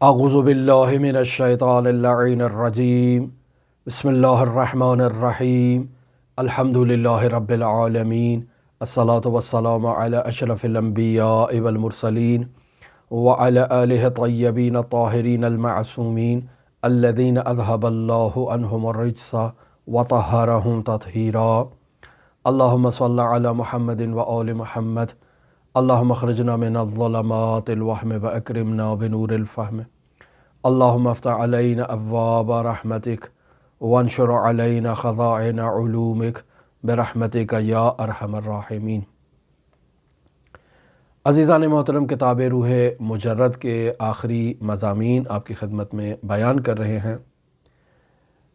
اعوذ باللہ من الشیطان اللعین الرجیم بسم اللہ الرحمن الرحیم الحمد للہ رب العالمین الصلاة والسلام علی اشرف الانبیاء والمرسلین وعلی آلہ الطیبین الطاہرین المعصومین الذین اذہب اللہ عنہم الرجس وطہرہم تطہیرا اللہم صلی علی محمد وآل محمد اللہم اخرجنا من الظلمات الوہم واکرمنا بنور الفہم اللہم افتح علینا ابواب رحمتک وانشر علینا خزائن علومک برحمتک یا ارحم الراحمین۔ عزیزان محترم، کتاب روح مجرد کے آخری مضامین آپ کی خدمت میں بیان کر رہے ہیں۔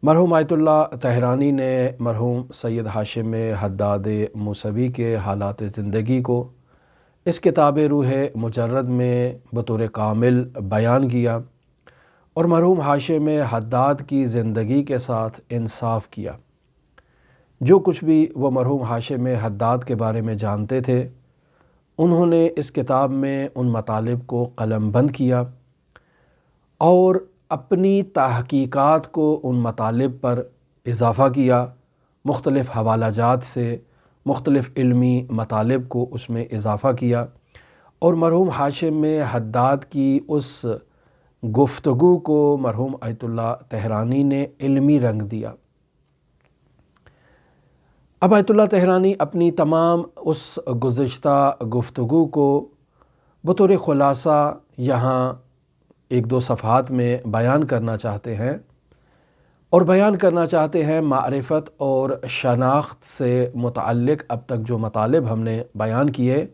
مرحوم آیت اللہ طہرانی نے مرحوم سید ہاشم حداد موسوی کے حالات زندگی کو اس کتاب روح مجرد میں بطور کامل بیان کیا اور مرحوم ہاشم حداد کی زندگی کے ساتھ انصاف کیا۔ جو کچھ بھی وہ مرحوم ہاشم حداد کے بارے میں جانتے تھے، انہوں نے اس کتاب میں ان مطالب کو قلم بند کیا اور اپنی تحقیقات کو ان مطالب پر اضافہ کیا، مختلف حوالہ جات سے مختلف علمی مطالب کو اس میں اضافہ کیا اور مرحوم ہاشم حداد کی اس گفتگو کو مرحوم آیت اللہ طہرانی نے علمی رنگ دیا۔ اب آیت اللہ طہرانی اپنی تمام اس گزشتہ گفتگو کو بطور خلاصہ یہاں ایک دو صفحات میں بیان کرنا چاہتے ہیں، اور بیان کرنا چاہتے ہیں معرفت اور شناخت سے متعلق اب تک جو مطالب ہم نے بیان کیے،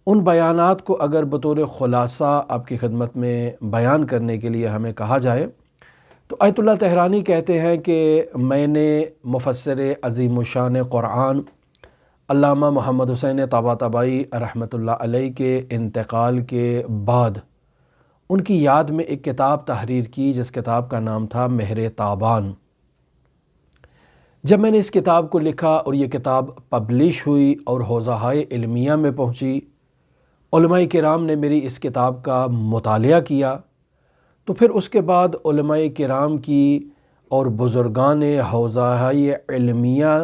ان بیانات کو اگر بطور خلاصہ آپ کی خدمت میں بیان کرنے کے لیے ہمیں کہا جائے تو آیت اللہ طہرانی کہتے ہیں کہ میں نے مفسر عظیم الشان قرآن علامہ محمد حسین طباطبائی رحمۃ اللہ علیہ کے انتقال کے بعد ان کی یاد میں ایک کتاب تحریر کی، جس کتاب کا نام تھا مہر تابان۔ جب میں نے اس کتاب کو لکھا اور یہ کتاب پبلش ہوئی اور حوزہائے علمیہ میں پہنچی، علماء کرام نے میری اس کتاب کا مطالعہ کیا، تو پھر اس کے بعد علماء کرام کی اور بزرگان حوزہائے علمیہ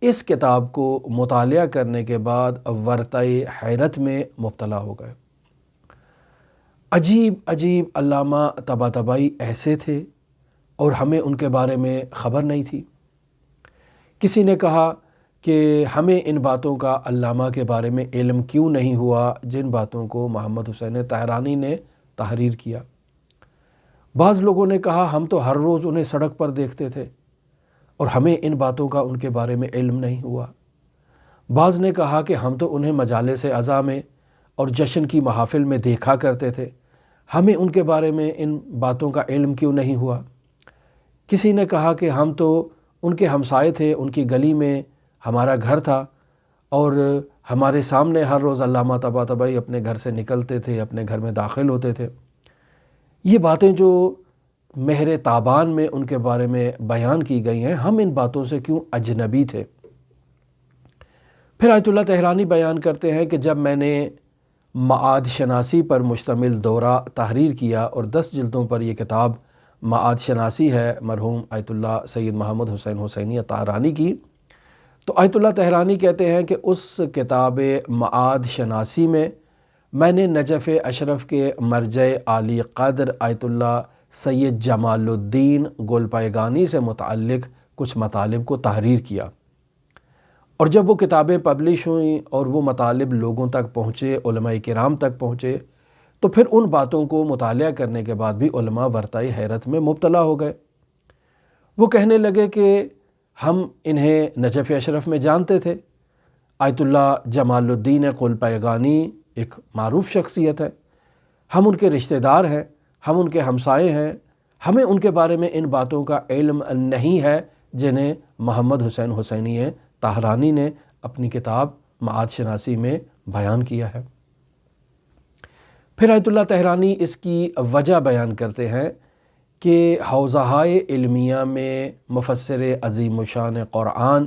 اس کتاب کو مطالعہ کرنے کے بعد ورطۂ حیرت میں مبتلا ہو گئے۔ عجیب عجیب علامہ طباطبائی ایسے تھے اور ہمیں ان کے بارے میں خبر نہیں تھی۔ کسی نے کہا کہ ہمیں ان باتوں کا علامہ کے بارے میں علم کیوں نہیں ہوا جن باتوں کو محمد حسین طہرانی نے تحریر کیا۔ بعض لوگوں نے کہا ہم تو ہر روز انہیں سڑک پر دیکھتے تھے اور ہمیں ان باتوں کا ان کے بارے میں علم نہیں ہوا۔ بعض نے کہا کہ ہم تو انہیں مجالس عزا میں اور جشن کی محافل میں دیکھا کرتے تھے، ہمیں ان کے بارے میں ان باتوں کا علم کیوں نہیں ہوا۔ کسی نے کہا کہ ہم تو ان کے ہمسائے تھے، ان کی گلی میں ہمارا گھر تھا اور ہمارے سامنے ہر روز علامہ طباطبائی اپنے گھر سے نکلتے تھے، اپنے گھر میں داخل ہوتے تھے۔ یہ باتیں جو مہر تابان میں ان کے بارے میں بیان کی گئی ہیں، ہم ان باتوں سے کیوں اجنبی تھے۔ پھر آیت اللہ طہرانی بیان کرتے ہیں کہ جب میں نے معاد شناسی پر مشتمل دورہ تحریر کیا اور 10 جلدوں پر یہ کتاب معاد شناسی ہے مرحوم آیت اللہ سید محمد حسین حسینی طہرانی کی، تو آیت اللہ طہرانی کہتے ہیں کہ اس کتاب معاد شناسی میں نے نجف اشرف کے مرجع عالی قدر آیت اللہ سید جمال الدین گلپائگانی سے متعلق کچھ مطالب کو تحریر کیا، اور جب وہ کتابیں پبلش ہوئیں اور وہ مطالب لوگوں تک پہنچے، علماء کرام تک پہنچے، تو پھر ان باتوں کو مطالعہ کرنے کے بعد بھی علماء ورطۂ حیرت میں مبتلا ہو گئے۔ وہ کہنے لگے کہ ہم انہیں نجف اشرف میں جانتے تھے، آیت اللہ جمال الدین گلپائگانی ایک معروف شخصیت ہے، ہم ان کے رشتہ دار ہیں، ہم ان کے ہمسائے ہیں، ہمیں ان کے بارے میں ان باتوں کا علم نہیں ہے جنہیں محمد حسین حسینی طہرانی نے اپنی کتاب معاد شناسی میں بیان کیا ہے۔ پھر آیت اللہ طہرانی اس کی وجہ بیان کرتے ہیں کہ حوزہائے علمیہ میں مفسر عظیم الشان قرآن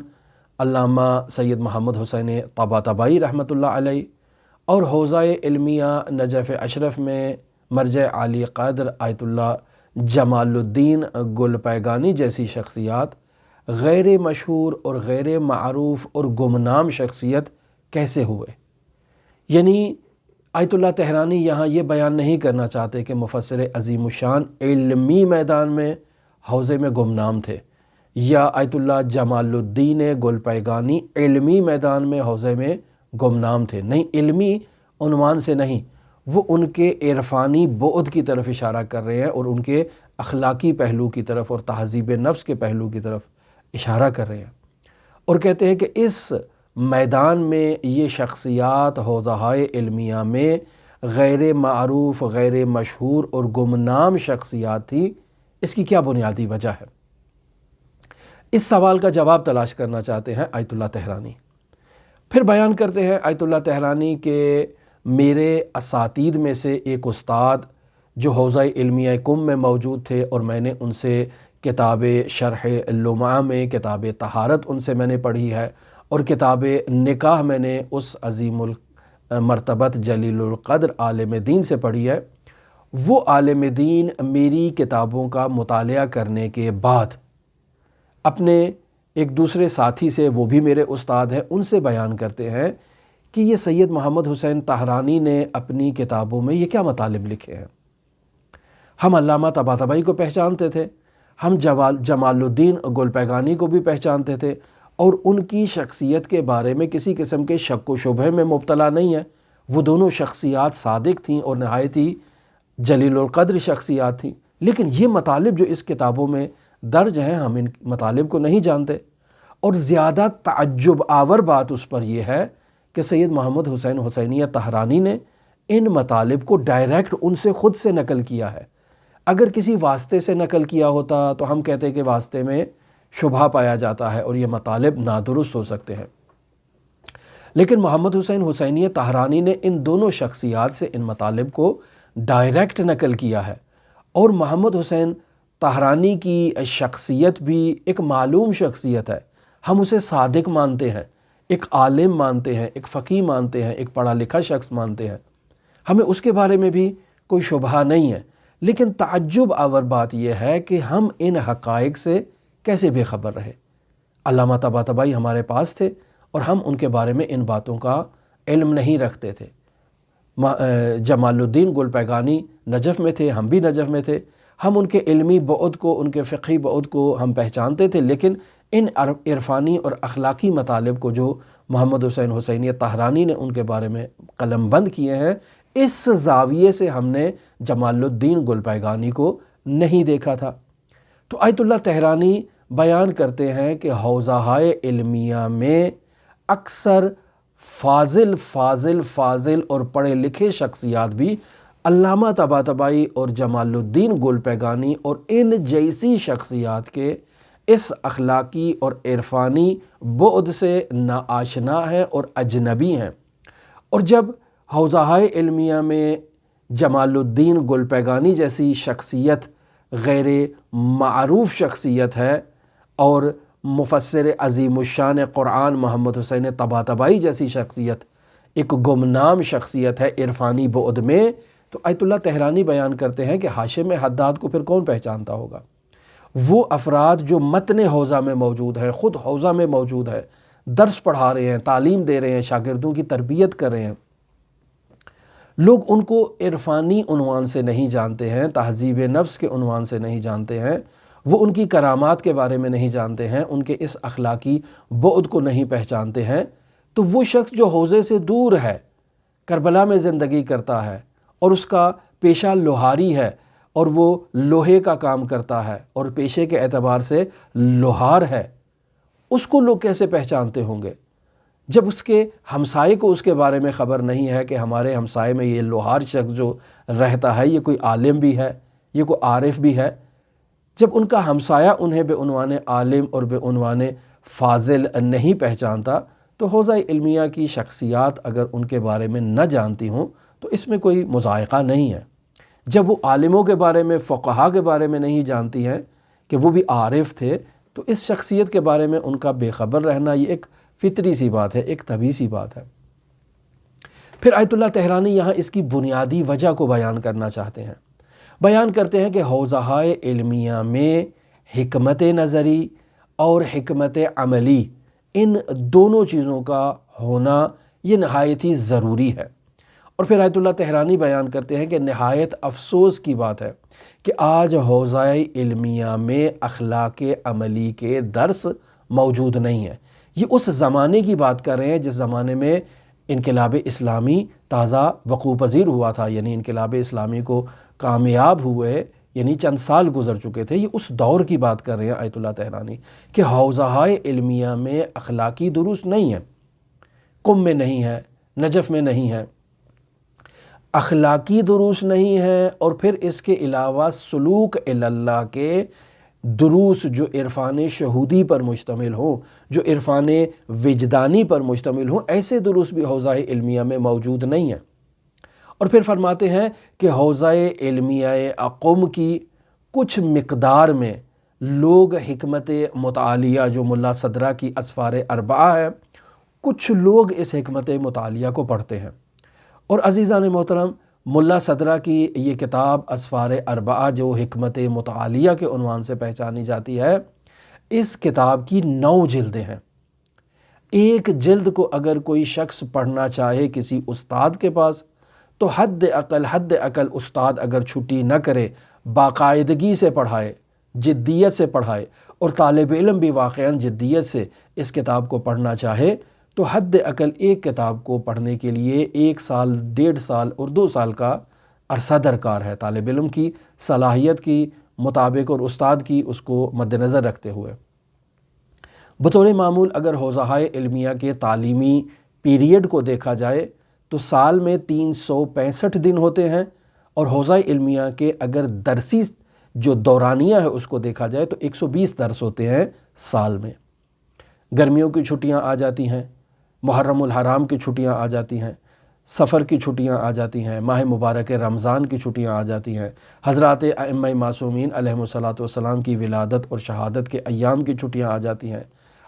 علامہ سید محمد حسین طباطبائی رحمۃ اللہ علیہ اور حوزہ علمیہ نجف اشرف میں مرجع عالی قدر آیت اللہ جمال الدین گل پیگانی جیسی شخصیات غیر مشہور اور غیر معروف اور گمنام شخصیت کیسے ہوئے؟ یعنی آیت اللہ تہرانی یہاں یہ بیان نہیں کرنا چاہتے کہ مفسر عظیم الشان علمی میدان میں حوزے میں گمنام تھے، یا آیت اللہ جمال الدین گل پیگانی علمی میدان میں حوزے میں گمنام تھے۔ نہیں، علمی عنوان سے نہیں، وہ ان کے عرفانی بعد کی طرف اشارہ کر رہے ہیں اور ان کے اخلاقی پہلو کی طرف اور تہذیب نفس کے پہلو کی طرف اشارہ کر رہے ہیں، اور کہتے ہیں کہ اس میدان میں یہ شخصیات حوزہائے علمیہ میں غیر معروف، غیر مشہور اور گمنام شخصیات تھی۔ اس کی کیا بنیادی وجہ ہے؟ اس سوال کا جواب تلاش کرنا چاہتے ہیں آیت اللہ تہرانی۔ پھر بیان کرتے ہیں آیت اللہ تہرانی کہ میرے اساتید میں سے ایک استاد جو حوزہ علمیہ کم میں موجود تھے، اور میں نے ان سے کتاب شرح لمعہ میں کتاب طہارت ان سے میں نے پڑھی ہے، اور کتاب نکاح میں نے اس عظیم المرتبت جلیل القدر عالم دین سے پڑھی ہے۔ وہ عالم دین میری کتابوں کا مطالعہ کرنے کے بعد اپنے ایک دوسرے ساتھی سے، وہ بھی میرے استاد ہیں، ان سے بیان کرتے ہیں کہ یہ سید محمد حسین طاہرانی نے اپنی کتابوں میں یہ کیا مطالب لکھے ہیں۔ ہم علامہ طباطبائی کو پہچانتے تھے، ہم جمال الدین گل پیگانی کو بھی پہچانتے تھے، اور ان کی شخصیت کے بارے میں کسی قسم کے شک و شبہ میں مبتلا نہیں ہے۔ وہ دونوں شخصیات صادق تھیں اور نہایت ہی جلیل القدر شخصیات تھیں، لیکن یہ مطالب جو اس کتابوں میں درج ہیں، ہم ان مطالب کو نہیں جانتے۔ اور زیادہ تعجب آور بات اس پر یہ ہے کہ سید محمد حسین حسینیہ طاہرانی نے ان مطالب کو ڈائریکٹ ان سے خود سے نقل کیا ہے۔ اگر کسی واسطے سے نقل کیا ہوتا تو ہم کہتے کہ واسطے میں شبہ پایا جاتا ہے اور یہ مطالب نادرست ہو سکتے ہیں، لیکن محمد حسین حسینیہ طاہرانی نے ان دونوں شخصیات سے ان مطالب کو ڈائریکٹ نقل کیا ہے۔ اور محمد حسین طاہرانی کی شخصیت بھی ایک معلوم شخصیت ہے، ہم اسے صادق مانتے ہیں، ایک عالم مانتے ہیں، ایک فقیہ مانتے ہیں، ایک پڑھا لکھا شخص مانتے ہیں، ہمیں اس کے بارے میں بھی کوئی شبہ نہیں ہے۔ لیکن تعجب آور بات یہ ہے کہ ہم ان حقائق سے کیسے بے خبر رہے؟ علامہ طباطبائی ہمارے پاس تھے اور ہم ان کے بارے میں ان باتوں کا علم نہیں رکھتے تھے۔ جمال الدین گل پیگانی نجف میں تھے، ہم بھی نجف میں تھے، ہم ان کے علمی بعد کو، ان کے فقہی بعد کو ہم پہچانتے تھے، لیکن ان عرفانی اور اخلاقی مطالب کو جو محمد حسین حسینیہ طاہرانی نے ان کے بارے میں قلم بند کیے ہیں، اس زاویے سے ہم نے جمال الدین گل پیگانی کو نہیں دیکھا تھا۔ تو آیت اللہ تہرانی بیان کرتے ہیں کہ حوزہائے علمیہ میں اکثر فاضل اور پڑھے لکھے شخصیات بھی علامہ طباطبائی اور جمال الدین گل پیگانی اور ان جیسی شخصیات کے اس اخلاقی اور عرفانی بعد سے ناآشنا ہیں اور اجنبی ہیں۔ اور جب حوزہائے علمیہ میں جمال الدین گل پیگانی جیسی شخصیت غیر معروف شخصیت ہے، اور مفسر عظیم الشان قرآن محمد حسین طباطبائی جیسی شخصیت ایک گمنام شخصیت ہے عرفانی بعد میں، تو آیت اللہ تہرانی بیان کرتے ہیں کہ ہاشم حداد کو پھر کون پہچانتا ہوگا؟ وہ افراد جو متن حوزہ میں موجود ہیں، خود حوزہ میں موجود ہے، درس پڑھا رہے ہیں، تعلیم دے رہے ہیں، شاگردوں کی تربیت کر رہے ہیں، لوگ ان کو عرفانی عنوان سے نہیں جانتے ہیں، تہذیب نفس کے عنوان سے نہیں جانتے ہیں، وہ ان کی کرامات کے بارے میں نہیں جانتے ہیں، ان کے اس اخلاقی بعد کو نہیں پہچانتے ہیں۔ تو وہ شخص جو حوزے سے دور ہے، کربلا میں زندگی کرتا ہے اور اس کا پیشہ لوہاری ہے اور وہ لوہے کا کام کرتا ہے اور پیشے کے اعتبار سے لوہار ہے، اس کو لوگ کیسے پہچانتے ہوں گے جب اس کے ہمسائے کو اس کے بارے میں خبر نہیں ہے کہ ہمارے ہمسائے میں یہ لوہار شخص جو رہتا ہے یہ کوئی عالم بھی ہے، یہ کوئی عارف بھی ہے۔ جب ان کا ہمسایہ انہیں بے عنوان عالم اور بے عنوان فاضل نہیں پہچانتا، تو حوزہ علمیہ کی شخصیات اگر ان کے بارے میں نہ جانتی ہوں تو اس میں کوئی مضائقہ نہیں ہے۔ جب وہ عالموں کے بارے میں، فقہا کے بارے میں نہیں جانتی ہیں کہ وہ بھی عارف تھے، تو اس شخصیت کے بارے میں ان کا بے خبر رہنا یہ ایک فطری سی بات ہے، ایک طبیعی سی بات ہے۔ پھر آیت اللہ تہرانی یہاں اس کی بنیادی وجہ کو بیان کرنا چاہتے ہیں۔ بیان کرتے ہیں کہ حوزہائے علمیہ میں حکمت نظری اور حکمت عملی، ان دونوں چیزوں کا ہونا یہ نہایت ہی ضروری ہے۔ اور پھر آیت اللہ تہرانی بیان کرتے ہیں کہ نہایت افسوس کی بات ہے کہ آج حوزۂ علمیہ میں اخلاق عملی کے درس موجود نہیں ہیں۔ یہ اس زمانے کی بات کر رہے ہیں جس زمانے میں انقلاب اسلامی تازہ وقوع پذیر ہوا تھا، یعنی انقلاب اسلامی کو کامیاب ہوئے یعنی چند سال گزر چکے تھے۔ یہ اس دور کی بات کر رہے ہیں آیت اللہ تہرانی کہ حوزہائے علمیہ میں اخلاقی دروس نہیں ہیں، قم میں نہیں ہے، نجف میں نہیں ہے، اخلاقی دروس نہیں ہیں، اور پھر اس کے علاوہ سلوک اللہ کے دروس جو عرفان شہودی پر مشتمل ہوں، جو عرفان وجدانی پر مشتمل ہوں، ایسے دروس بھی حوزہ علمیہ میں موجود نہیں ہیں۔ اور پھر فرماتے ہیں کہ حوزہ علمیہ قم کی کچھ مقدار میں لوگ حکمت مطالعہ جو ملا صدرہ کی اسفار اربعہ ہے، کچھ لوگ اس حکمت مطالعہ کو پڑھتے ہیں۔ اور عزیزان محترم، ملا صدرہ کی یہ کتاب اسفار اربعہ جو حکمت مطالعہ کے عنوان سے پہچانی جاتی ہے، اس کتاب کی 9 جلدیں ہیں۔ ایک جلد کو اگر کوئی شخص پڑھنا چاہے کسی استاد کے پاس تو حد اقل استاد اگر چھٹی نہ کرے، باقاعدگی سے پڑھائے، جدیت سے پڑھائے، اور طالب علم بھی واقعاً جدیت سے اس کتاب کو پڑھنا چاہے تو حد اقل ایک کتاب کو پڑھنے کے لیے 1 سال، 1.5 سال اور 2 سال کا عرصہ درکار ہے، طالب علم کی صلاحیت کی مطابق اور استاد کی اس کو مد نظر رکھتے ہوئے۔ بطور معمول اگر حوزہائے علمیہ کے تعلیمی پیریڈ کو دیکھا جائے تو سال میں 365 دن ہوتے ہیں، اور حوزہ علمیہ کے اگر درسی جو دورانیہ ہے اس کو دیکھا جائے تو 120 درس ہوتے ہیں سال میں۔ گرمیوں کی چھٹیاں آ جاتی ہیں، محرم الحرام کی چھٹیاں آ جاتی ہیں، سفر کی چھٹیاں آ جاتی ہیں، ماہ مبارک رمضان کی چھٹیاں آ جاتی ہیں، حضرات ائمہ معصومین علیہم الصلاۃ والسلام کی ولادت اور شہادت کے ایام کی چھٹیاں آ جاتی ہیں،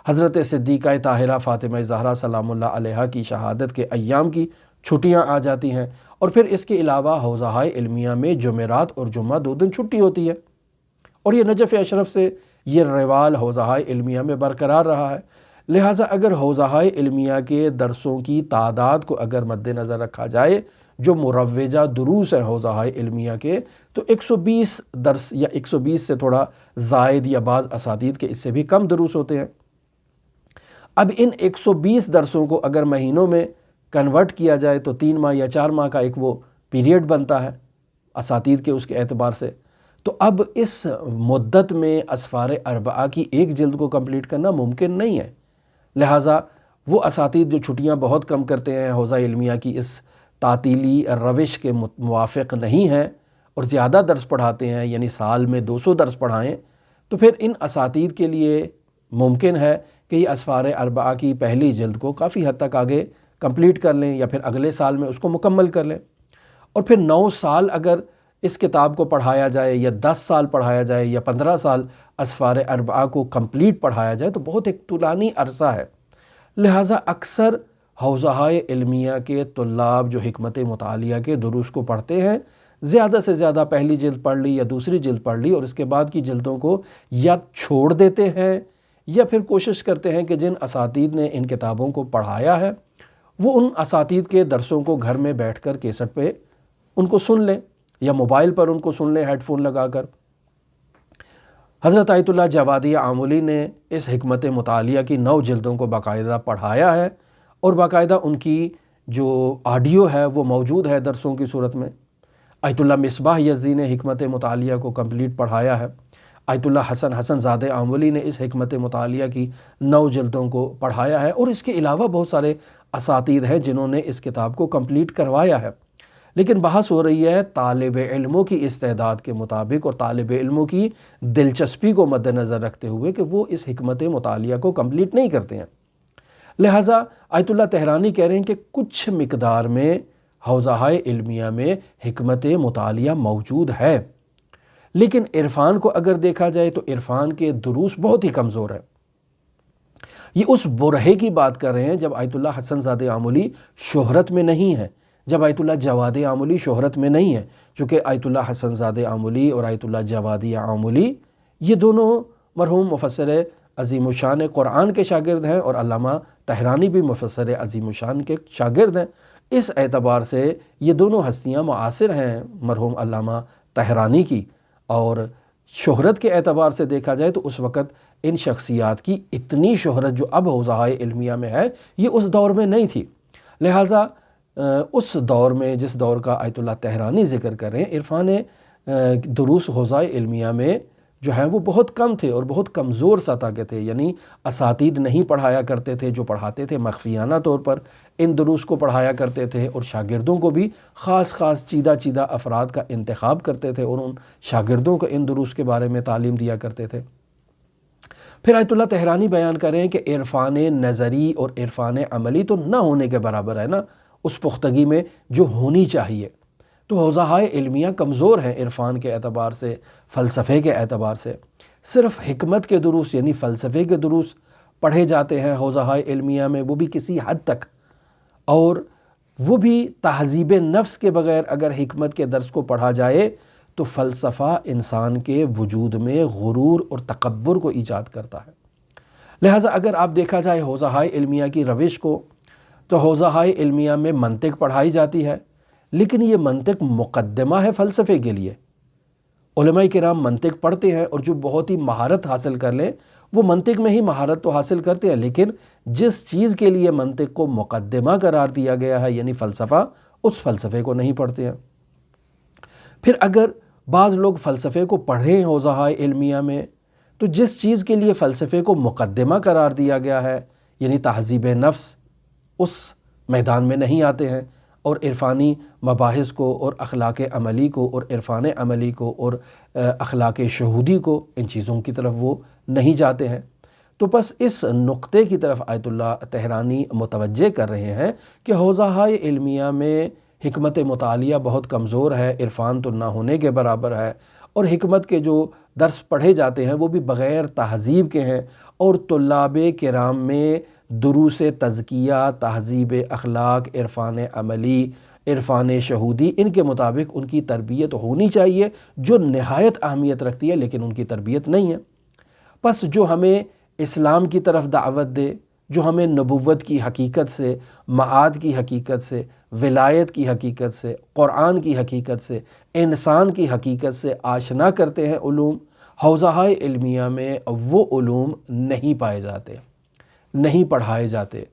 حضرت صدیقہ طاہرہ فاطمہ زہرا سلام اللہ علیہا کی شہادت کے ایام کی چھٹیاں آ جاتی ہیں، اور پھر اس کے علاوہ حوزہائے علمیہ میں جمعرات اور جمعہ 2 دن چھٹی ہوتی ہے، اور یہ نجف اشرف سے یہ روال حوزہائے علمیہ میں برقرار رہا ہے۔ لہٰذا اگر حوزہائے علمیہ کے درسوں کی تعداد کو اگر مد نظر رکھا جائے جو مروجہ دروس ہیں حوزہائے علمیہ کے، تو 120 درس یا 120 سے تھوڑا زائد یا بعض اساتید کے اس سے بھی کم دروس ہوتے ہیں۔ اب ان 120 درسوں کو اگر مہینوں میں کنورٹ کیا جائے تو 3 ماہ یا 4 ماہ کا ایک وہ پیریڈ بنتا ہے اساتید کے اس کے اعتبار سے، تو اب اس مدت میں اسفار اربعہ کی ایک جلد کو کمپلیٹ کرنا ممکن نہیں ہے۔ لہٰذا وہ اساتید جو چھٹیاں بہت کم کرتے ہیں، حوزہ علمیہ کی اس تعطیلی روش کے موافق نہیں ہیں اور زیادہ درس پڑھاتے ہیں، یعنی سال میں 200 درس پڑھائیں، تو پھر ان اساتید کے لیے ممکن ہے کہ یہ اسفار اربعہ کی پہلی جلد کو کافی حد تک آگے کمپلیٹ کر لیں یا پھر اگلے سال میں اس کو مکمل کر لیں، اور پھر 9 سال اگر اس کتاب کو پڑھایا جائے یا 10 سال پڑھایا جائے یا 15 سال اسفار اربعہ کو کمپلیٹ پڑھایا جائے تو بہت ایک طولانی عرصہ ہے۔ لہٰذا اکثر حوزہائے علمیہ کے طلاب جو حکمت مطالعہ کے دروس کو پڑھتے ہیں، زیادہ سے زیادہ پہلی جلد پڑھ لی یا دوسری جلد پڑھ لی، اور اس کے بعد کی جلدوں کو یا چھوڑ دیتے ہیں یا پھر کوشش کرتے ہیں کہ جن اساتید نے ان کتابوں کو پڑھایا ہے وہ ان اساتید کے درسوں کو گھر میں بیٹھ کر کیسٹ پہ ان کو سن لیں یا موبائل پر ان کو سن لیں ہیڈ فون لگا کر۔ حضرت آیت اللہ جوادی آملی نے اس حکمت مطالعہ کی 9 جلدوں کو باقاعدہ پڑھایا ہے، اور باقاعدہ ان کی جو آڈیو ہے وہ موجود ہے درسوں کی صورت میں۔ آیت اللہ مصباح یزدی نے حکمت مطالعہ کو کمپلیٹ پڑھایا ہے۔ آیت اللہ حسن زادہ آملی نے اس حکمت مطالعہ کی 9 جلدوں کو پڑھایا ہے، اور اس کے علاوہ بہت سارے اساتید ہیں جنہوں نے اس کتاب کو کمپلیٹ کروایا ہے۔ لیکن بحث ہو رہی ہے طالب علموں کی استعداد کے مطابق اور طالب علموں کی دلچسپی کو مد نظر رکھتے ہوئے کہ وہ اس حکمت مطالعہ کو کمپلیٹ نہیں کرتے ہیں۔ لہٰذا آیت اللہ تہرانی کہہ رہے ہیں کہ کچھ مقدار میں حوزہائے علمیہ میں حکمت مطالعہ موجود ہے، لیکن عرفان کو اگر دیکھا جائے تو عرفان کے دروس بہت ہی کمزور ہے۔ یہ اس برہے کی بات کر رہے ہیں جب آیت اللہ حسن زادہ آملی شہرت میں نہیں ہے، جب آیت اللہ جواد آملی شہرت میں نہیں ہے، چونکہ آیت اللہ حسن زادہ آملی اور آیت اللہ جوادی آملی یہ دونوں مرحوم مفسر عظیم الشان قرآن کے شاگرد ہیں، اور علامہ طحرانی بھی مفسر عظیم الشان کے شاگرد ہیں۔ اس اعتبار سے یہ دونوں ہستیاں معاصر ہیں مرحوم علامہ طحرانی کی، اور شہرت کے اعتبار سے دیکھا جائے تو اس وقت ان شخصیات کی اتنی شہرت جو اب حوزہائے علمیہ میں ہے یہ اس دور میں نہیں تھی۔ لہٰذا اس دور میں، جس دور کا آیت اللہ طحرانی ذکر کر رہے ہیں، عرفان دروس حوزۂ علمیہ میں جو ہیں وہ بہت کم تھے اور بہت کمزور سطح کے تھے، یعنی اساتید نہیں پڑھایا کرتے تھے، جو پڑھاتے تھے مخفیانہ طور پر ان دروس کو پڑھایا کرتے تھے، اور شاگردوں کو بھی خاص چیدہ افراد کا انتخاب کرتے تھے اور ان شاگردوں کو ان دروس کے بارے میں تعلیم دیا کرتے تھے۔ پھر آیت اللہ طحرانی بیان کریں کہ عرفان نظری اور عرفان عملی تو نہ ہونے کے برابر ہے نا اس پختگی میں جو ہونی چاہیے۔ تو حوزہائے علمیہ کمزور ہیں عرفان کے اعتبار سے، فلسفے کے اعتبار سے۔ صرف حکمت کے دروس یعنی فلسفے کے دروس پڑھے جاتے ہیں حوزہائے علمیہ میں، وہ بھی کسی حد تک، اور وہ بھی تہذیب نفس کے بغیر اگر حکمت کے درس کو پڑھا جائے تو فلسفہ انسان کے وجود میں غرور اور تکبر کو ایجاد کرتا ہے۔ لہٰذا اگر آپ دیکھا جائے حوزہائے علمیہ کی روش کو، تو حوزہائے علمیہ میں منطق پڑھائی جاتی ہے، لیکن یہ منطق مقدمہ ہے فلسفے کے لیے۔ علماء کرام منطق پڑھتے ہیں اور جو بہت ہی مہارت حاصل کر لیں وہ منطق میں ہی مہارت تو حاصل کرتے ہیں، لیکن جس چیز کے لیے منطق کو مقدمہ قرار دیا گیا ہے یعنی فلسفہ، اس فلسفے کو نہیں پڑھتے ہیں۔ پھر اگر بعض لوگ فلسفے کو پڑھیں حوزہائے علمیہ میں، تو جس چیز کے لیے فلسفے کو مقدمہ قرار دیا گیا ہے یعنی تہذیب نفس، اس میدان میں نہیں آتے ہیں، اور عرفانی مباحث کو اور اخلاق عملی کو اور عرفان عملی کو اور اخلاق شہودی کو، ان چیزوں کی طرف وہ نہیں جاتے ہیں۔ تو بس اس نقطے کی طرف آیت اللہ طحرانی متوجہ کر رہے ہیں کہ حوزہائے علمیہ میں حکمت مطالعہ بہت کمزور ہے، عرفان تو نہ ہونے کے برابر ہے، اور حکمت کے جو درس پڑھے جاتے ہیں وہ بھی بغیر تہذیب کے ہیں، اور طلاب کرام میں دروس تزکیہ، تہذیب اخلاق، عرفان عملی، عرفان شہودی، ان کے مطابق ان کی تربیت ہونی چاہیے جو نہایت اہمیت رکھتی ہے، لیکن ان کی تربیت نہیں ہے۔ پس جو ہمیں اسلام کی طرف دعوت دے، جو ہمیں نبوت کی حقیقت سے، معاد کی حقیقت سے، ولایت کی حقیقت سے، قرآن کی حقیقت سے، انسان کی حقیقت سے آشنا کرتے ہیں علوم، حوزہائے علمیہ میں وہ علوم نہیں پائے جاتے، نہیں پڑھائے جاتے،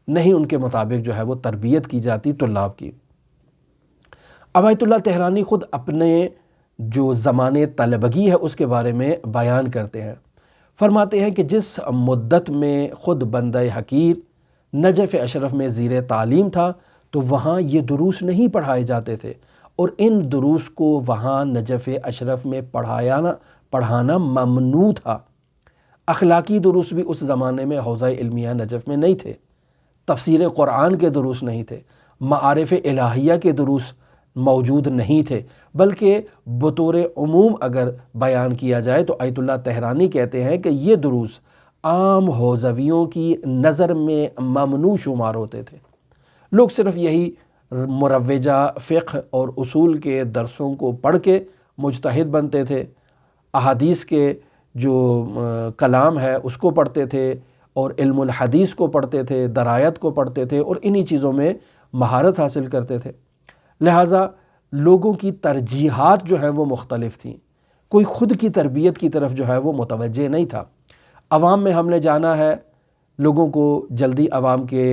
نہیں ان کے مطابق جو ہے وہ تربیت کی جاتی طلاب کی۔ اب آیت اللہ طحرانی خود اپنے جو زمانے طلبگی ہے اس کے بارے میں بیان کرتے ہیں، فرماتے ہیں کہ جس مدت میں خود بندہ حقیر نجف اشرف میں زیر تعلیم تھا تو وہاں یہ دروس نہیں پڑھائے جاتے تھے، اور ان دروس کو وہاں نجف اشرف میں پڑھانا ممنوع تھا۔ اخلاقی دروس بھی اس زمانے میں حوزہ علمیہ نجف میں نہیں تھے، تفسیر قرآن کے دروس نہیں تھے، معارف الہیہ کے دروس موجود نہیں تھے، بلکہ بطور عموم اگر بیان کیا جائے تو آیت اللہ طحرانی کہتے ہیں کہ یہ دروس عام حوزویوں کی نظر میں ممنوع شمار ہوتے تھے۔ لوگ صرف یہی مروجہ فقہ اور اصول کے درسوں کو پڑھ کے مجتہد بنتے تھے، احادیث کے جو کلام ہے اس کو پڑھتے تھے، اور علم الحدیث کو پڑھتے تھے، درایت کو پڑھتے تھے، اور انہی چیزوں میں مہارت حاصل کرتے تھے۔ لہٰذا لوگوں کی ترجیحات جو ہیں وہ مختلف تھیں، کوئی خود کی تربیت کی طرف جو ہے وہ متوجہ نہیں تھا۔ عوام میں ہم نے جانا ہے، لوگوں کو جلدی عوام کے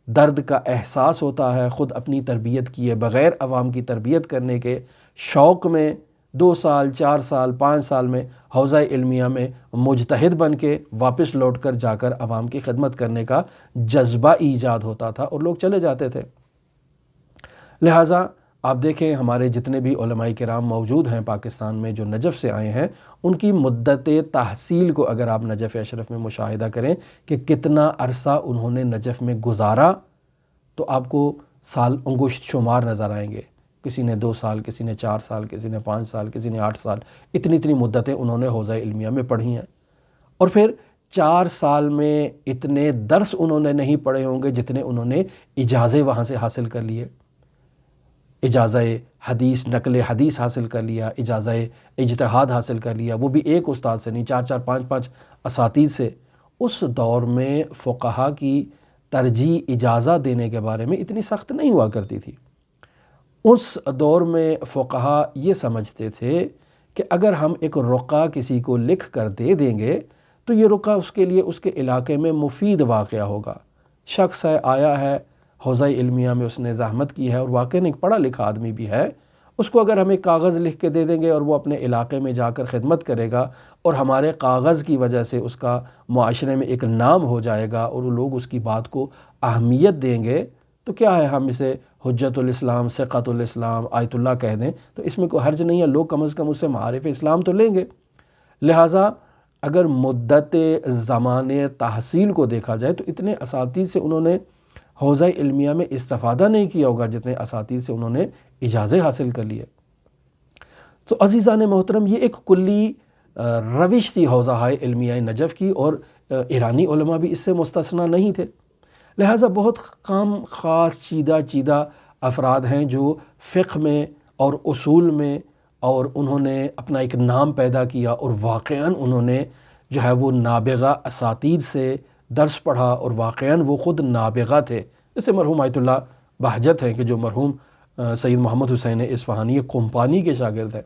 درد کا احساس ہوتا ہے، خود اپنی تربیت کیے بغیر عوام کی تربیت کرنے کے شوق میں 2 سال 4 سال 5 سال میں حوزہ علمیہ میں مجتہد بن کے واپس لوٹ کر جا کر عوام کی خدمت کرنے کا جذبہ ایجاد ہوتا تھا اور لوگ چلے جاتے تھے۔ لہٰذا آپ دیکھیں ہمارے جتنے بھی علماء کرام موجود ہیں پاکستان میں جو نجف سے آئے ہیں، ان کی مدت تحصیل کو اگر آپ نجف اشرف میں مشاہدہ کریں کہ کتنا عرصہ انہوں نے نجف میں گزارا، تو آپ کو سال انگشت شمار نظر آئیں گے۔ کسی نے 2 سال، کسی نے 4 سال، کسی نے 5 سال، کسی نے 8 سال، اتنی مدتیں انہوں نے حوزہ علمیہ میں پڑھی ہیں۔ اور پھر 4 سال میں اتنے درس انہوں نے نہیں پڑھے ہوں گے جتنے انہوں نے اجازے وہاں سے حاصل کر لیے۔ اجازہ حدیث، نقل حدیث حاصل کر لیا، اجازہ اجتہاد حاصل کر لیا، وہ بھی ایک استاد سے نہیں، 4 4 5 5 اساتذہ سے۔ اس دور میں فقہا کی ترجیح اجازہ دینے کے بارے میں اتنی سخت نہیں ہوا کرتی تھی۔ اس دور میں فقہا یہ سمجھتے تھے کہ اگر ہم ایک رقعہ کسی کو لکھ کر دے دیں گے تو یہ رقعہ اس کے لیے اس کے علاقے میں مفید واقعہ ہوگا۔ شخص ہے، آیا ہے حوزہ علمیہ میں، اس نے زحمت کی ہے اور واقعاً ایک پڑھا لکھا آدمی بھی ہے، اس کو اگر ہم ایک کاغذ لکھ کے دے دیں گے اور وہ اپنے علاقے میں جا کر خدمت کرے گا اور ہمارے کاغذ کی وجہ سے اس کا معاشرے میں ایک نام ہو جائے گا اور وہ لوگ اس کی بات کو اہمیت دیں گے، تو کیا ہے ہم اسے حجت الاسلام، ثقۃ الاسلام، آیت اللہ کہہ دیں تو اس میں کوئی حرج نہیں ہے، لوگ کم از کم اس سے معارف اسلام تو لیں گے۔ لہٰذا اگر مدت زمان تحصیل کو دیکھا جائے تو اتنے اساتذہ سے انہوں نے حوزہ علمیہ میں استفادہ نہیں کیا ہوگا جتنے اساتذہ سے انہوں نے اجازے حاصل کر لیے۔ تو عزیزان محترم، یہ ایک کلی روش تھی حوزہ علمیہ نجف کی، اور ایرانی علماء بھی اس سے مستثنیٰ نہیں تھے۔ لہٰذا بہت کم خاص چیدہ افراد ہیں جو فقہ میں اور اصول میں اور انہوں نے اپنا ایک نام پیدا کیا اور واقعاً انہوں نے جو ہے وہ نابغہ اساتذہ سے درس پڑھا اور واقعاً وہ خود نابغہ تھے، جیسے مرحوم آیت اللہ بہجت ہیں کہ جو مرحوم سید محمد حسین اصفہانی قمپانی کے شاگرد ہیں،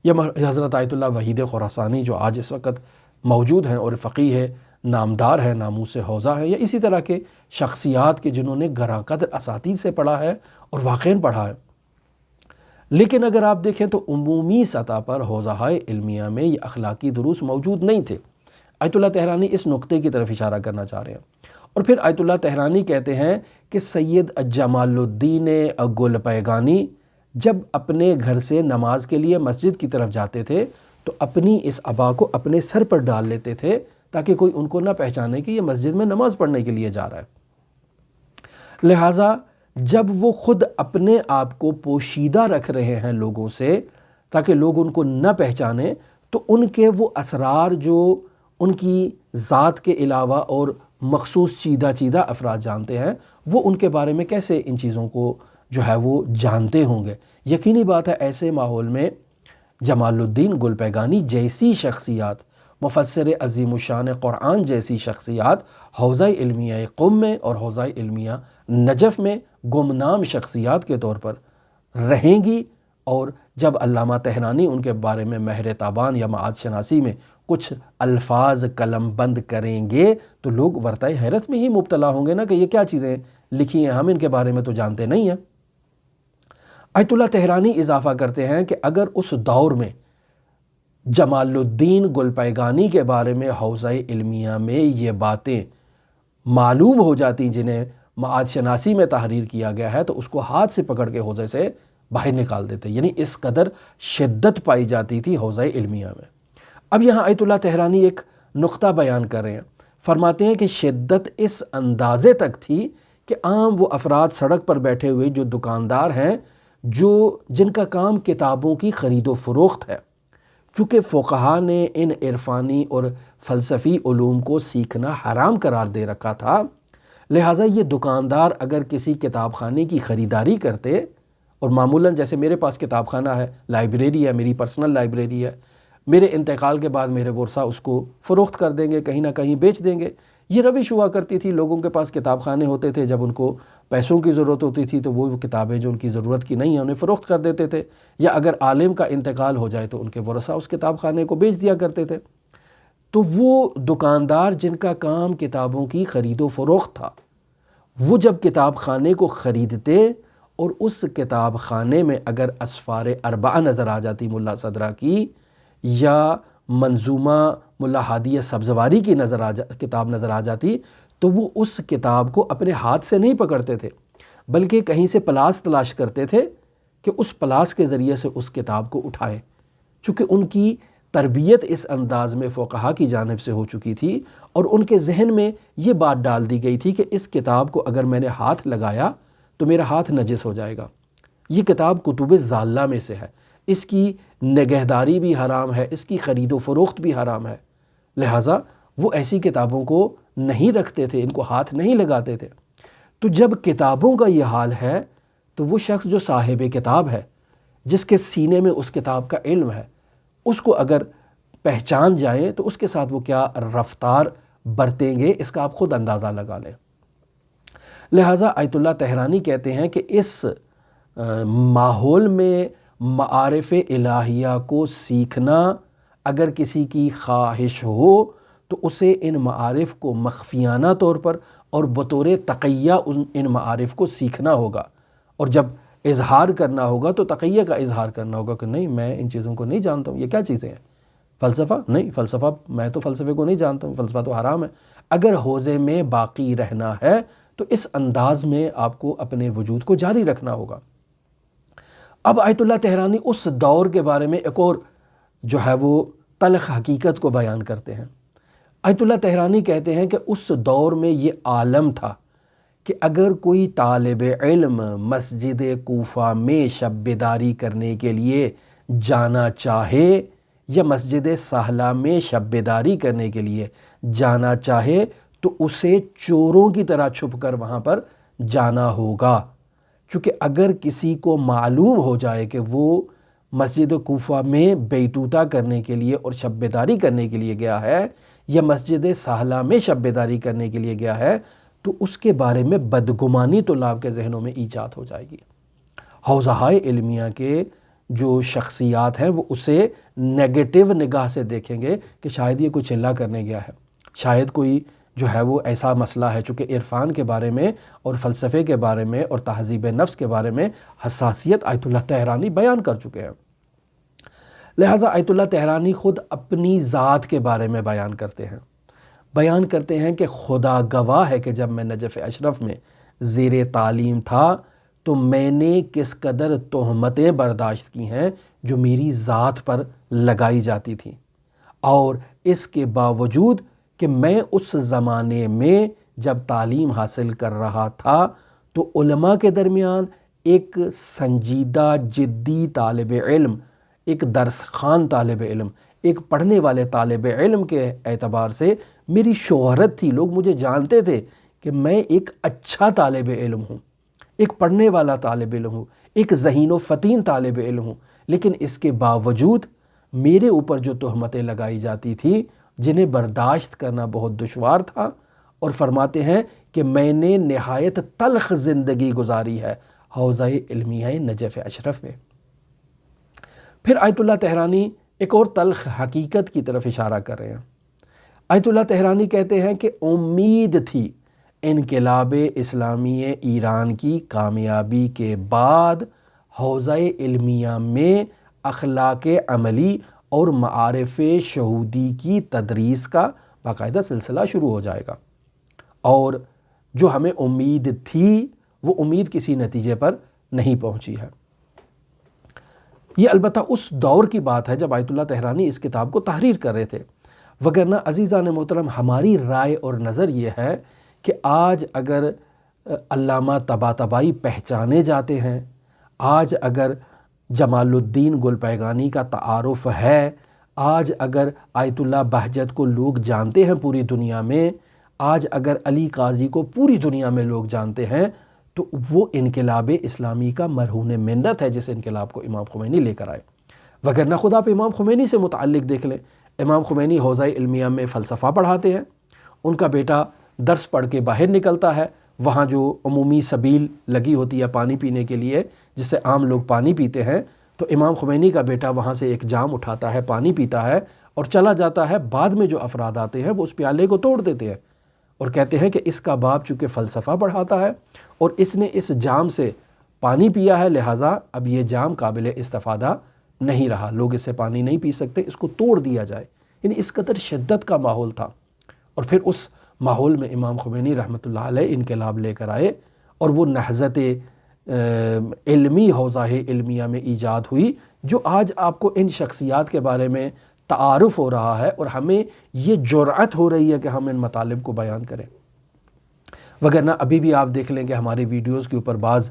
یا حضرت آیت اللہ وحید خراسانی جو آج اس وقت موجود ہیں اور فقیہ ہے، نامدار ہے، ناموس حوزہ ہیں، یا اسی طرح کے شخصیات کے جنہوں نے گراں قدر اساتذہ سے پڑھا ہے اور واقعاً پڑھا ہے۔ لیکن اگر آپ دیکھیں تو عمومی سطح پر حوزہ علمیہ میں یہ اخلاقی دروس موجود نہیں تھے۔ آیت اللہ تہرانی اس نقطے کی طرف اشارہ کرنا چاہ رہے ہیں، اور پھر آیت اللہ تہرانی کہتے ہیں کہ سید جمال الدین گل پیگانی جب اپنے گھر سے نماز کے لیے مسجد کی طرف جاتے تھے تو اپنی اس عبا کو اپنے سر پر ڈال لیتے تھے تاکہ کوئی ان کو نہ پہچانے کہ یہ مسجد میں نماز پڑھنے کے لیے جا رہا ہے۔ لہٰذا جب وہ خود اپنے آپ کو پوشیدہ رکھ رہے ہیں لوگوں سے تاکہ لوگ ان کو نہ پہچانیں، تو ان کے وہ اسرار جو ان کی ذات کے علاوہ اور مخصوص چیدہ افراد جانتے ہیں، وہ ان کے بارے میں کیسے ان چیزوں کو جو ہے وہ جانتے ہوں گے؟ یقینی بات ہے ایسے ماحول میں جمال الدین گل پیگانی جیسی شخصیات، مفسر عظیم الشان قرآن جیسی شخصیات حوزہ علمیہ قم میں اور حوزہ علمیہ نجف میں گمنام شخصیات کے طور پر رہیں گی، اور جب علامہ تہرانی ان کے بارے میں مہر تابان یا معاد شناسی میں کچھ الفاظ قلم بند کریں گے تو لوگ ورطہ حیرت میں ہی مبتلا ہوں گے نا کہ یہ کیا چیزیں لکھی ہیں، ہم ان کے بارے میں تو جانتے نہیں ہیں۔ آیت اللہ تہرانی اضافہ کرتے ہیں کہ اگر اس دور میں جمال الدین گل پیگانی کے بارے میں حوزہ علمیہ میں یہ باتیں معلوم ہو جاتی جنہیں معاد شناسی میں تحریر کیا گیا ہے تو اس کو ہاتھ سے پکڑ کے حوزے سے باہر نکال دیتے، یعنی اس قدر شدت پائی جاتی تھی حوزہ علمیہ میں۔ اب یہاں آیت اللہ تہرانی ایک نقطہ بیان کر رہے ہیں، فرماتے ہیں کہ شدت اس اندازے تک تھی کہ عام وہ افراد سڑک پر بیٹھے ہوئے جو دکاندار ہیں جن کا کام کتابوں کی خرید و فروخت ہے، چونکہ فقہا نے ان عرفانی اور فلسفی علوم کو سیکھنا حرام قرار دے رکھا تھا، لہٰذا یہ دکاندار اگر کسی کتاب خانے کی خریداری کرتے، اور معمولاً جیسے میرے پاس کتاب خانہ ہے، لائبریری ہے، میری پرسنل لائبریری ہے، میرے انتقال کے بعد میرے ورثہ اس کو فروخت کر دیں گے، کہیں نہ کہیں بیچ دیں گے، یہ روش ہوا کرتی تھی۔ لوگوں کے پاس کتاب خانے ہوتے تھے، جب ان کو پیسوں کی ضرورت ہوتی تھی تو وہ کتابیں جو ان کی ضرورت کی نہیں ہیں انہیں فروخت کر دیتے تھے، یا اگر عالم کا انتقال ہو جائے تو ان کے ورثہ اس کتاب خانے کو بیچ دیا کرتے تھے۔ تو وہ دکاندار جن کا کام کتابوں کی خرید و فروخت تھا، وہ جب کتاب خانے کو خریدتے اور اس کتاب خانے میں اگر اسفار اربعہ نظر آ جاتی ملا صدرہ کی، یا منظومہ ملا ہادی سبزواری کی کتاب نظر آ جاتی، تو وہ اس کتاب کو اپنے ہاتھ سے نہیں پکڑتے تھے بلکہ کہیں سے پلاس تلاش کرتے تھے کہ اس پلاس کے ذریعے سے اس کتاب کو اٹھائیں، چونکہ ان کی تربیت اس انداز میں فقہا کی جانب سے ہو چکی تھی اور ان کے ذہن میں یہ بات ڈال دی گئی تھی کہ اس کتاب کو اگر میں نے ہاتھ لگایا تو میرا ہاتھ نجس ہو جائے گا، یہ کتاب کتب ضالہ میں سے ہے، اس کی نگہداری بھی حرام ہے، اس کی خرید و فروخت بھی حرام ہے، لہٰذا وہ ایسی کتابوں کو نہیں رکھتے تھے، ان کو ہاتھ نہیں لگاتے تھے۔ تو جب کتابوں کا یہ حال ہے تو وہ شخص جو صاحب کتاب ہے، جس کے سینے میں اس کتاب کا علم ہے، اس کو اگر پہچان جائیں تو اس کے ساتھ وہ کیا رفتار برتیں گے، اس کا آپ خود اندازہ لگا لیں۔ لہٰذا آیت اللہ طحرانی کہتے ہیں کہ اس ماحول میں معارف الہیہ کو سیکھنا اگر کسی کی خواہش ہو تو اسے ان معارف کو مخفیانہ طور پر اور بطور تقیہ ان معارف کو سیکھنا ہوگا، اور جب اظہار کرنا ہوگا تو تقیہ کا اظہار کرنا ہوگا کہ نہیں، میں ان چیزوں کو نہیں جانتا ہوں، یہ کیا چیزیں ہیں؟ فلسفہ؟ نہیں، فلسفہ میں تو فلسفے کو نہیں جانتا ہوں، فلسفہ تو حرام ہے۔ اگر حوزے میں باقی رہنا ہے تو اس انداز میں آپ کو اپنے وجود کو جاری رکھنا ہوگا۔ اب آیت اللہ طحرانی اس دور کے بارے میں ایک اور جو ہے وہ تلخ حقیقت کو بیان کرتے ہیں۔ آیت اللہ طحرانی کہتے ہیں کہ اس دور میں یہ عالم تھا کہ اگر کوئی طالب علم مسجد کوفہ میں شب بیداری کرنے کے لیے جانا چاہے یا مسجد سہلہ میں شب بیداری کرنے کے لیے جانا چاہے تو اسے چوروں کی طرح چھپ کر وہاں پر جانا ہوگا، چونکہ اگر کسی کو معلوم ہو جائے کہ وہ مسجد کوفہ میں بیتوتہ کرنے کے لیے اور شب بیداری کرنے کے لیے گیا ہے یا مسجد سہلہ میں شب بیداری کرنے کے لیے گیا ہے تو اس کے بارے میں بدگمانی طلاب کے ذہنوں میں ایجاد ہو جائے گی۔ حوزہائے علمیہ کے جو شخصیات ہیں وہ اسے نیگیٹو نگاہ سے دیکھیں گے کہ شاید یہ کوئی چلہ کرنے گیا ہے، شاید کوئی جو ہے وہ ایسا مسئلہ ہے، چونکہ عرفان کے بارے میں اور فلسفے کے بارے میں اور تہذیب نفس کے بارے میں حساسیت آیت اللہ طحرانی بیان کر چکے ہیں۔ لہٰذا آیت اللہ طحرانی خود اپنی ذات کے بارے میں بیان کرتے ہیں کہ خدا گواہ ہے کہ جب میں نجف اشرف میں زیر تعلیم تھا تو میں نے کس قدر تہمتیں برداشت کی ہیں جو میری ذات پر لگائی جاتی تھیں، اور اس کے باوجود کہ میں اس زمانے میں جب تعلیم حاصل کر رہا تھا تو علماء کے درمیان ایک سنجیدہ جدی طالب علم، ایک درس خوان طالب علم، ایک پڑھنے والے طالب علم کے اعتبار سے میری شہرت تھی، لوگ مجھے جانتے تھے کہ میں ایک اچھا طالب علم ہوں، ایک پڑھنے والا طالب علم ہوں، ایک ذہین و فطین طالب علم ہوں، لیکن اس کے باوجود میرے اوپر جو تہمتیں لگائی جاتی تھی جنہیں برداشت کرنا بہت دشوار تھا، اور فرماتے ہیں کہ میں نے نہایت تلخ زندگی گزاری ہے حوزہ علمیہ نجف اشرف میں۔ پھر آیت اللہ طحرانی ایک اور تلخ حقیقت کی طرف اشارہ کر رہے ہیں۔ آیت اللہ طحرانی کہتے ہیں کہ امید تھی انقلاب اسلامی ایران کی کامیابی کے بعد حوزہ علمیہ میں اخلاق عملی اور معارف شہودی کی تدریس کا باقاعدہ سلسلہ شروع ہو جائے گا، اور جو ہمیں امید تھی وہ امید کسی نتیجے پر نہیں پہنچی ہے۔ یہ البتہ اس دور کی بات ہے جب آیت اللہ طحرانی اس کتاب کو تحریر کر رہے تھے، وگرنہ عزیزان محترم ہماری رائے اور نظر یہ ہے کہ آج اگر علامہ طباطبائی پہچانے جاتے ہیں، آج اگر جمال الدین گلپیگانی کا تعارف ہے، آج اگر آیت اللہ بہجت کو لوگ جانتے ہیں پوری دنیا میں، آج اگر علی قاضی کو پوری دنیا میں لوگ جانتے ہیں، تو وہ انقلاب اسلامی کا مرہون منت ہے جس انقلاب کو امام خمینی لے کر آئے۔ وگرنہ خود آپ امام خمینی سے متعلق دیکھ لیں، امام خمینی حوزہ علمیہ میں فلسفہ پڑھاتے ہیں، ان کا بیٹا درس پڑھ کے باہر نکلتا ہے، وہاں جو عمومی سبیل لگی ہوتی ہے پانی پینے کے لیے جس سے عام لوگ پانی پیتے ہیں، تو امام خمینی کا بیٹا وہاں سے ایک جام اٹھاتا ہے، پانی پیتا ہے اور چلا جاتا ہے۔ بعد میں جو افراد آتے ہیں وہ اس پیالے کو توڑ دیتے ہیں اور کہتے ہیں کہ اس کا باپ چونکہ فلسفہ پڑھاتا ہے اور اس نے اس جام سے پانی پیا ہے، لہٰذا اب یہ جام قابل استفادہ نہیں رہا، لوگ اس سے پانی نہیں پی سکتے، اس کو توڑ دیا جائے۔ یعنی اس قدر شدت کا ماحول تھا، اور پھر اس ماحول میں امام خمینی رحمۃ اللہ علیہ انقلاب لے کر آئے، اور وہ نہضت علمی حوزہ علمیہ میں ایجاد ہوئی، جو آج آپ کو ان شخصیات کے بارے میں تعارف ہو رہا ہے اور ہمیں یہ جرأت ہو رہی ہے کہ ہم ان مطالب کو بیان کریں۔ وگرنہ ابھی بھی آپ دیکھ لیں کہ ہماری ویڈیوز کے اوپر بعض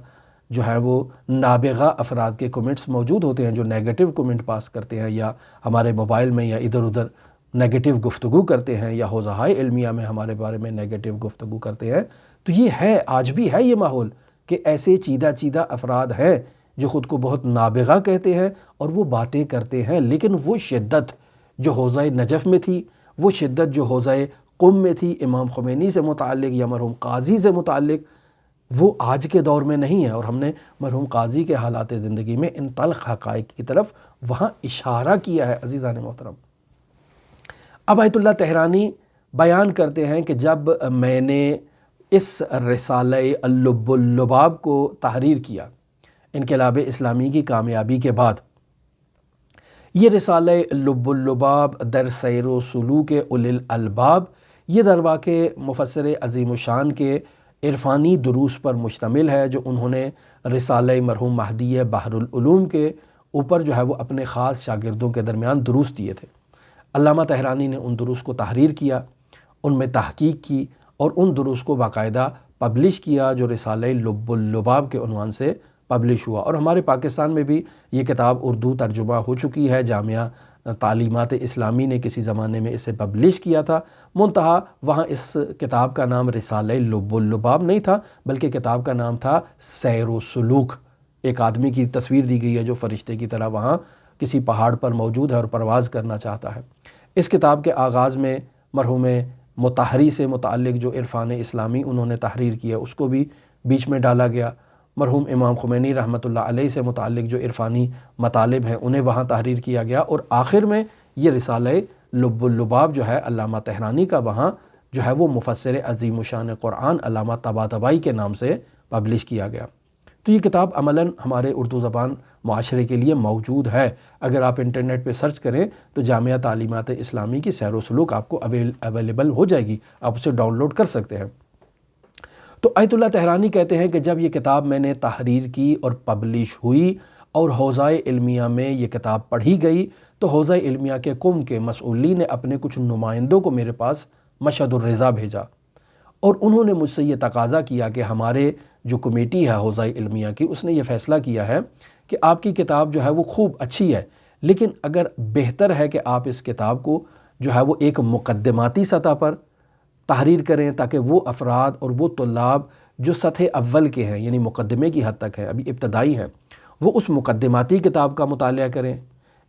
جو ہے وہ نابغہ افراد کے کمنٹس موجود ہوتے ہیں جو نیگیٹو کمنٹ پاس کرتے ہیں، یا ہمارے موبائل میں یا ادھر ادھر نیگیٹو گفتگو کرتے ہیں، یا حوزہ علمیہ میں ہمارے بارے میں نیگیٹو گفتگو کرتے ہیں۔ تو یہ ہے، آج بھی ہے یہ ماحول کہ ایسے چیدہ چیدہ افراد ہیں جو خود کو بہت نابغہ کہتے ہیں اور وہ باتیں کرتے ہیں، لیکن وہ شدت جو حوزہ نجف میں تھی، وہ شدت جو حوزہ قم میں تھی امام خمینی سے متعلق یا مرحوم قاضی سے متعلق، وہ آج کے دور میں نہیں ہے۔ اور ہم نے مرحوم قاضی کے حالات زندگی میں ان تلخ حقائق کی طرف وہاں اشارہ کیا ہے۔ عزیزان محترم، اب آیت اللہ تہرانی بیان کرتے ہیں کہ جب میں نے اس رسالہ اللب اللباب کو تحریر کیا انقلاب اسلامی کی کامیابی کے بعد، یہ رسالہ لب اللباب در سیر و سلوک اولی الالباب، یہ در واقع مفسر عظیم الشان کے عرفانی دروس پر مشتمل ہے جو انہوں نے رسالہ مرحوم مہدی بحر العلوم کے اوپر جو ہے وہ اپنے خاص شاگردوں کے درمیان دروس دیے تھے۔ علامہ تہرانی نے ان دروس کو تحریر کیا، ان میں تحقیق کی اور ان دروس کو باقاعدہ پبلش کیا جو رسالہ لب اللباب کے عنوان سے پبلش ہوا، اور ہمارے پاکستان میں بھی یہ کتاب اردو ترجمہ ہو چکی ہے۔ جامعہ تعلیمات اسلامی نے کسی زمانے میں اسے پبلش کیا تھا، منتہا وہاں اس کتاب کا نام رسالہ لب اللباب نہیں تھا بلکہ کتاب کا نام تھا سیر و سلوک۔ ایک آدمی کی تصویر دی گئی ہے جو فرشتے کی طرح وہاں کسی پہاڑ پر موجود ہے اور پرواز کرنا چاہتا ہے۔ اس کتاب کے آغاز میں مرحوم مطہری سے متعلق جو عرفان اسلامی انہوں نے تحریر کیا اس کو بھی بیچ میں ڈالا گیا، مرحوم امام خمینی رحمۃ اللہ علیہ سے متعلق جو عرفانی مطالب ہیں انہیں وہاں تحریر کیا گیا، اور آخر میں یہ رسالہ لب اللباب جو ہے علامہ تہرانی کا وہاں جو ہے وہ مفسر عظیم الشان قرآن علامہ طباطبائی کے نام سے پبلش کیا گیا۔ تو یہ کتاب عملاً ہمارے اردو زبان معاشرے کے لیے موجود ہے۔ اگر آپ انٹرنیٹ پہ سرچ کریں تو جامعہ تعلیمات اسلامی کی سیر و سلوک آپ کو اویلیبل ہو جائے گی، آپ اسے ڈاؤن لوڈ کر سکتے ہیں۔ تو آیت اللہ تہرانی کہتے ہیں کہ جب یہ کتاب میں نے تحریر کی اور پبلش ہوئی اور حوزہ علمیہ میں یہ کتاب پڑھی گئی تو حوزہ علمیہ کے قم کے مسئولین نے اپنے کچھ نمائندوں کو میرے پاس مشہد الرضا بھیجا، اور انہوں نے مجھ سے یہ تقاضا کیا کہ ہمارے جو کمیٹی ہے حوزہ علمیہ کی، اس نے یہ فیصلہ کیا ہے کہ آپ کی کتاب جو ہے وہ خوب اچھی ہے، لیکن اگر بہتر ہے کہ آپ اس کتاب کو جو ہے وہ ایک مقدماتی سطح پر تحریر کریں تاکہ وہ افراد اور وہ طلاب جو سطح اول کے ہیں یعنی مقدمے کی حد تک ہیں، ابھی ابتدائی ہیں، وہ اس مقدماتی کتاب کا مطالعہ کریں۔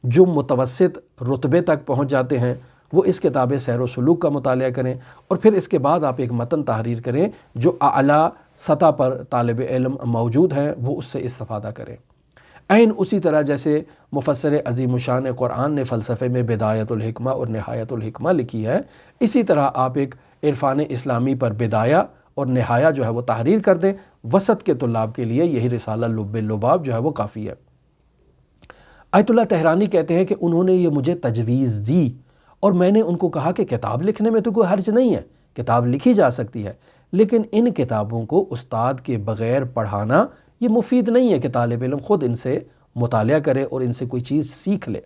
جو متوسط رتبے تک پہنچ جاتے ہیں وہ اس کتاب سیر و سلوک کا مطالعہ کریں، اور پھر اس کے بعد آپ ایک متن تحریر کریں جو اعلیٰ سطح پر طالب علم موجود ہیں وہ اس سے استفادہ کریں۔ عین اسی طرح جیسے مفسر عظیم الشان قرآن نے فلسفے میں بدایت الحکمہ اور نہایت الحکمہ لکھی ہے، اسی طرح آپ ایک عرفان اسلامی پر بدایہ اور نہایہ جو ہے وہ تحریر کر دیں۔ وسط کے طلاب کے لیے یہی رسالہ لب اللباب جو ہے وہ کافی ہے۔ آیت اللہ تہرانی کہتے ہیں کہ انہوں نے یہ مجھے تجویز دی اور میں نے ان کو کہا کہ کتاب لکھنے میں تو کوئی حرج نہیں ہے، کتاب لکھی جا سکتی ہے، لیکن ان کتابوں کو استاد کے بغیر پڑھانا یہ مفید نہیں ہے کہ طالب علم خود ان سے مطالعہ کرے اور ان سے کوئی چیز سیکھ لے۔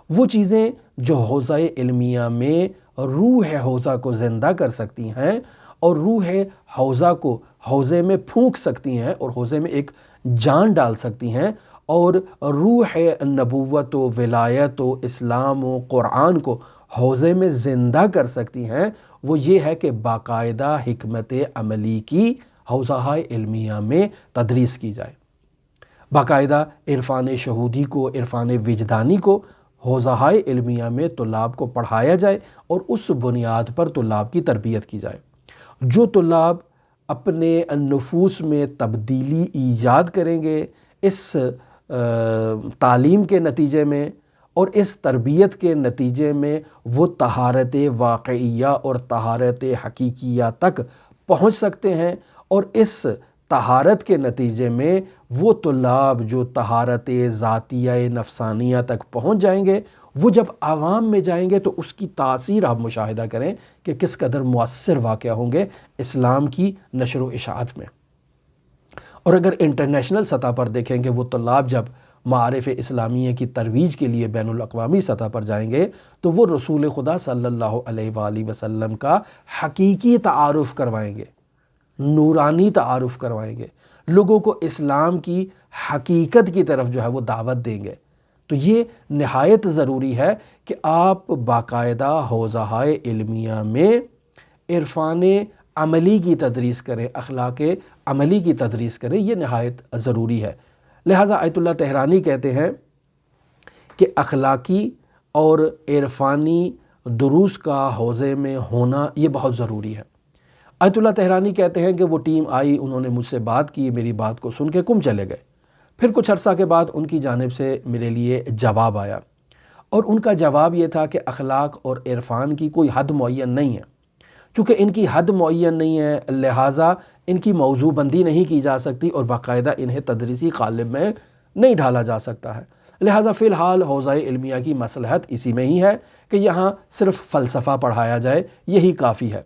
وہ چیزیں جو حوزہ علمیہ میں روح حوزہ کو زندہ کر سکتی ہیں اور روح حوزہ کو حوزے میں پھونک سکتی ہیں اور حوزے میں ایک جان ڈال سکتی ہیں اور روح نبوت و ولایت و اسلام و قرآن کو حوزے میں زندہ کر سکتی ہیں، وہ یہ ہے کہ باقاعدہ حکمت عملی کی حوزہ علمیہ میں تدریس کی جائے، باقاعدہ عرفان شہودی کو، عرفان وجدانی کو حوزہ علمیہ میں طلاب کو پڑھایا جائے اور اس بنیاد پر طلاب کی تربیت کی جائے۔ جو طلاب اپنے نفوس میں تبدیلی ایجاد کریں گے اس تعلیم کے نتیجے میں اور اس تربیت کے نتیجے میں، وہ طہارت واقعیہ اور طہارت حقیقیہ تک پہنچ سکتے ہیں، اور اس طہارت کے نتیجے میں وہ طلاب جو طہارت ذاتیہ نفسانیہ تک پہنچ جائیں گے، وہ جب عوام میں جائیں گے تو اس کی تاثیر آپ مشاہدہ کریں کہ کس قدر مؤثر واقع ہوں گے اسلام کی نشر و اشاعت میں۔ اور اگر انٹرنیشنل سطح پر دیکھیں گے، وہ طلاب جب معارف اسلامیہ کی ترویج کے لیے بین الاقوامی سطح پر جائیں گے تو وہ رسول خدا صلی اللہ علیہ وآلہ وسلم کا حقیقی تعارف کروائیں گے، نورانی تعارف کروائیں گے، لوگوں کو اسلام کی حقیقت کی طرف جو ہے وہ دعوت دیں گے۔ تو یہ نہایت ضروری ہے کہ آپ باقاعدہ حوزہ علمیہ میں عرفان عملی کی تدریس کریں، اخلاق عملی کی تدریس کریں، یہ نہایت ضروری ہے۔ لہٰذا آیت اللہ تہرانی کہتے ہیں کہ اخلاقی اور عرفانی دروس کا حوزے میں ہونا یہ بہت ضروری ہے۔ آیت اللہ تہرانی کہتے ہیں کہ وہ ٹیم آئی، انہوں نے مجھ سے بات کی، میری بات کو سن کے کم چلے گئے۔ پھر کچھ عرصہ کے بعد ان کی جانب سے میرے لیے جواب آیا، اور ان کا جواب یہ تھا کہ اخلاق اور عرفان کی کوئی حد معین نہیں ہے۔ چونکہ ان کی حد معین نہیں ہے، لہٰذا ان کی موضوع بندی نہیں کی جا سکتی اور باقاعدہ انہیں تدریسی قالب میں نہیں ڈالا جا سکتا ہے۔ لہٰذا فی الحال حوزہ علمیہ کی مصلحت اسی میں ہی ہے کہ یہاں صرف فلسفہ پڑھایا جائے، یہی کافی ہے،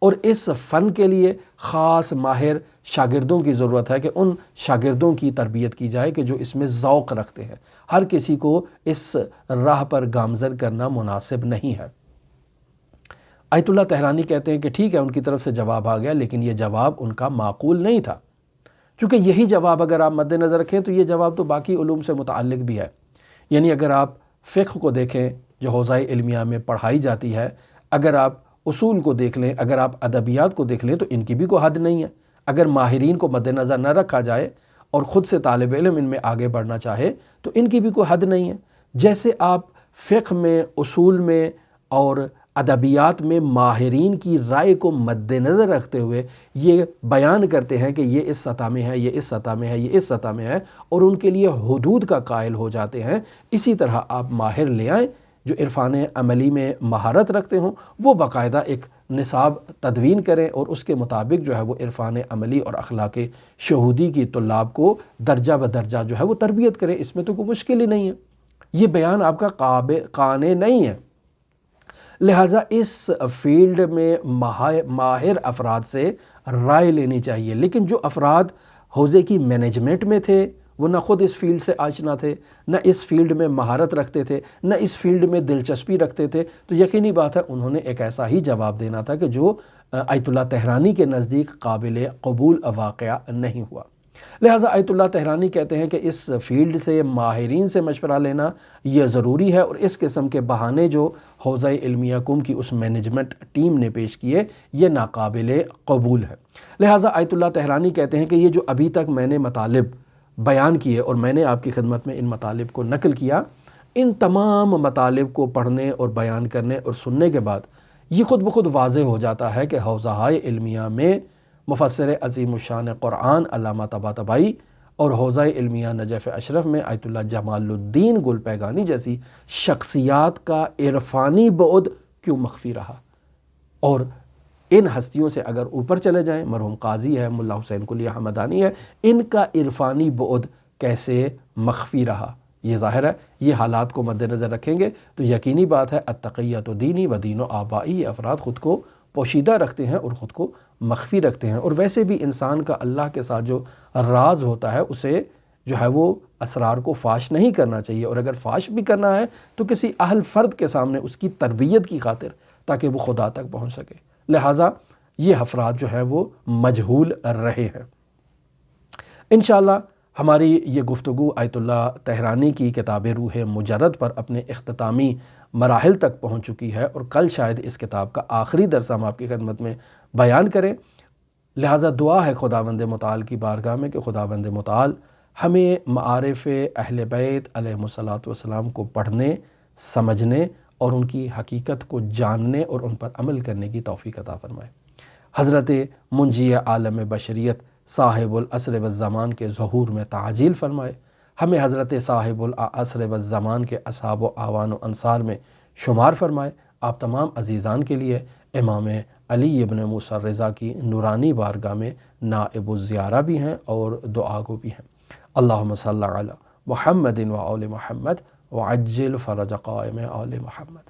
اور اس فن کے لیے خاص ماہر شاگردوں کی ضرورت ہے کہ ان شاگردوں کی تربیت کی جائے کہ جو اس میں ذوق رکھتے ہیں۔ ہر کسی کو اس راہ پر گامزن کرنا مناسب نہیں ہے۔ آیت اللہ تہرانی کہتے ہیں کہ ٹھیک ہے، ان کی طرف سے جواب آ گیا، لیکن یہ جواب ان کا معقول نہیں تھا، چونکہ یہی جواب اگر آپ مد نظر رکھیں تو یہ جواب تو باقی علوم سے متعلق بھی ہے۔ یعنی اگر آپ فقہ کو دیکھیں جو حوزہ علمیہ میں پڑھائی جاتی ہے، اگر آپ اصول کو دیکھ لیں، اگر آپ ادبیات کو دیکھ لیں، تو ان کی بھی کوئی حد نہیں ہے۔ اگر ماہرین کو مد نظر نہ رکھا جائے اور خود سے طالب علم ان میں آگے بڑھنا چاہے تو ان کی بھی کوئی حد نہیں ہے۔ جیسے آپ فقہ میں، اصول میں اور ادبیات میں ماہرین کی رائے کو مد نظر رکھتے ہوئے یہ بیان کرتے ہیں کہ یہ اس سطح میں ہے، یہ اس سطح میں ہے، یہ اس سطح میں ہے، اور ان کے لیے حدود کا قائل ہو جاتے ہیں، اسی طرح آپ ماہر لے آئیں جو عرفان عملی میں مہارت رکھتے ہوں، وہ باقاعدہ ایک نصاب تدوین کریں اور اس کے مطابق جو ہے وہ عرفان عملی اور اخلاق شہودی کی طلاب کو درجہ بدرجہ جو ہے وہ تربیت کریں۔ اس میں تو کوئی مشکل ہی نہیں ہے، یہ بیان آپ کا قانع نہیں ہے۔ لہٰذا اس فیلڈ میں ماہر افراد سے رائے لینی چاہیے، لیکن جو افراد حوزے کی مینجمنٹ میں تھے وہ نہ خود اس فیلڈ سے آشنا تھے، نہ اس فیلڈ میں مہارت رکھتے تھے، نہ اس فیلڈ میں دلچسپی رکھتے تھے، تو یقینی بات ہے انہوں نے ایک ایسا ہی جواب دینا تھا کہ جو آیت اللہ تہرانی کے نزدیک قابل قبول واقعہ نہیں ہوا۔ لہٰذا آیت اللہ تہرانی کہتے ہیں کہ اس فیلڈ سے ماہرین سے مشورہ لینا یہ ضروری ہے، اور اس قسم کے بہانے جو حوزہ علمیہ کم کی اس مینجمنٹ ٹیم نے پیش کیے یہ ناقابل قبول ہے۔ لہٰذا آیت اللہ تہرانی کہتے ہیں کہ یہ جو ابھی تک میں نے مطالب بیان کیے اور میں نے آپ کی خدمت میں ان مطالب کو نقل کیا، ان تمام مطالب کو پڑھنے اور بیان کرنے اور سننے کے بعد یہ خود بخود واضح ہو جاتا ہے کہ حوزہ علمیہ میں مفسر عظیم الشان قرآن علامہ طباطبائی اور حوزہ علمیہ نجف اشرف میں آیت اللہ جمال الدین گل پیگانی جیسی شخصیات کا عرفانی بعد کیوں مخفی رہا، اور ان ہستیوں سے اگر اوپر چلے جائیں، مرحوم قاضی ہے، ملا حسین قلیہ حمدانی ہے، ان کا عرفانی بعد کیسے مخفی رہا؟ یہ ظاہر ہے یہ حالات کو مد نظر رکھیں گے تو یقینی بات ہے التقیۃ دینی و دین و آبائی، یہ افراد خود کو پوشیدہ رکھتے ہیں اور خود کو مخفی رکھتے ہیں، اور ویسے بھی انسان کا اللہ کے ساتھ جو راز ہوتا ہے اسے جو ہے وہ اسرار کو فاش نہیں کرنا چاہیے، اور اگر فاش بھی کرنا ہے تو کسی اہل فرد کے سامنے اس کی تربیت کی خاطر، تاکہ وہ خدا تک پہنچ سکے۔ لہٰذا یہ افراد جو ہیں وہ مجہول رہے ہیں۔ انشاءاللہ ہماری یہ گفتگو آیت اللہ تہرانی کی کتاب روح مجرد پر اپنے اختتامی مراحل تک پہنچ چکی ہے، اور کل شاید اس کتاب کا آخری درس ہم آپ کی خدمت میں بیان کریں۔ لہٰذا دعا ہے خداوند متعال کی بارگاہ میں کہ خداوند متعال ہمیں معارف اہل بیت علیہم الصلاۃ والسلام کو پڑھنے، سمجھنے اور ان کی حقیقت کو جاننے اور ان پر عمل کرنے کی توفیق عطا فرمائے۔ حضرت منجی عالم بشریت صاحب العصر والزمان کے ظہور میں تعجیل فرمائے، ہمیں حضرت صاحب العصر والزمان کے اصحاب و اعوان و انصار میں شمار فرمائے۔ آپ تمام عزیزان کے لیے امام علی ابن موسیٰ الرضا کی نورانی بارگاہ میں نائب الزیارہ بھی ہیں اور دعا گو بھی ہیں۔ اللہم صلی علی محمد و آل محمد وعجل فرج قائم آل محمد۔